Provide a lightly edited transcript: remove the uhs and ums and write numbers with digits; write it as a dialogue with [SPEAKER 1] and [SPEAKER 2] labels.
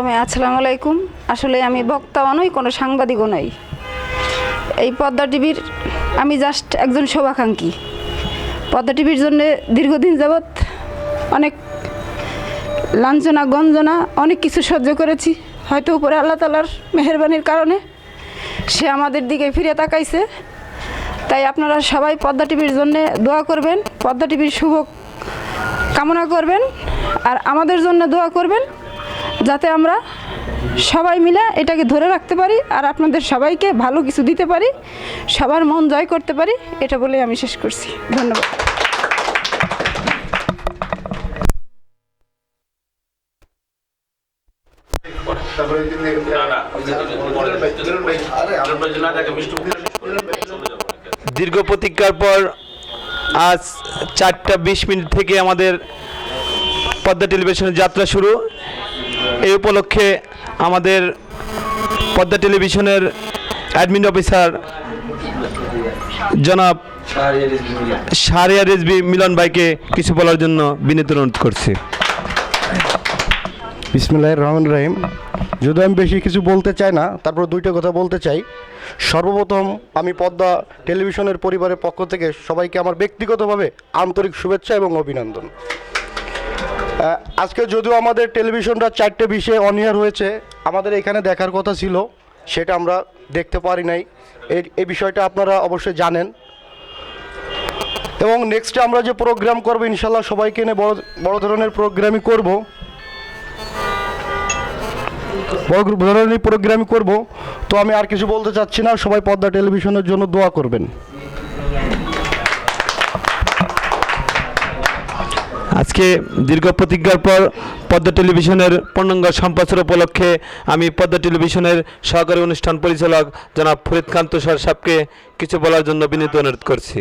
[SPEAKER 1] আসসালামু আলাইকুম। আসলে আমি বক্তাও নই, কোনো সাংবাদিকও নই। এই পদ্মা টিভির আমি জাস্ট একজন শুভাকাঙ্ক্ষী। পদ্মা টিভির জন্য দীর্ঘদিন যাবৎ অনেক লাঞ্ছনা গঞ্জনা অনেক কিছু সহ্য করেছি। হয়তো উপরে আল্লাহ তাআলার মেহেরবানির কারণে সে আমাদের দিকে ফিরে তাকাইছে। তাই আপনারা সবাই পদ্মা টিভির জন্য দোয়া করবেন, পদ্মা টিভির শুভ কামনা করবেন, আর আমাদের জন্য দোয়া করবেন যাতে আমরা সবাই মিলে এটাকে ধরে রাখতে পারি আর আপনাদের সবাইকে ভালো কিছু দিতে পারি, সবার মন জয় করতে পারি। এটা বলে আমি শেষ করছি। ধন্যবাদ।
[SPEAKER 2] দীর্ঘ প্রতীক্ষার পর আজ 4:20 থেকে আমাদের পদ্মা টেলিভিশনের যাত্রা শুরু। এই উপলক্ষে আমাদের পদ্মা টেলিভিশনের অ্যাডমিন অফিসার জনাব শাহরিয়ার রিজভী মিলন ভাইকে কিছু বলার জন্য বিনীত অনুরোধ করছি।
[SPEAKER 3] বিসমিল্লাহির রহমানির রহিম। যদি আমি বেশি কিছু বলতে চাই না, তারপর দুইটা কথা বলতে চাই। সর্বপ্রথম আমি পদ্মা টেলিভিশনের পরিবারের পক্ষ থেকে সবাইকে আমার ব্যক্তিগতভাবে আন্তরিক শুভেচ্ছা এবং অভিনন্দন। আজকে যদিও আমাদের টেলিভিশনটা 4:20 অন এয়ার হয়েছে, আমাদের এখানে দেখার কথা ছিল, সেটা আমরা দেখতে পারি নাই। এই বিষয়টা আপনারা অবশ্যই জানেন। এবং নেক্সটে আমরা যে প্রোগ্রাম করবো ইনশাল্লাহ সবাইকে নিয়ে বড় ধরনের প্রোগ্রামই করব, তো আমি আর কিছু বলতে চাচ্ছি না। সবাই পদ্মা টেলিভিশনের জন্য দোয়া করবেন।
[SPEAKER 2] আজকে দীর্ঘ প্রতিজ্ঞার পর পদ্মা টেলিভিশনের পূর্ণাঙ্গ সম্প্রচার উপলক্ষে আমি পদ্মা টেলিভিশনের সহকারী অনুষ্ঠান পরিচালক জনাব ফরিদ খান তুষার সাহেবকে কিছু বলার জন্য বিনীত অনুরোধ করছি।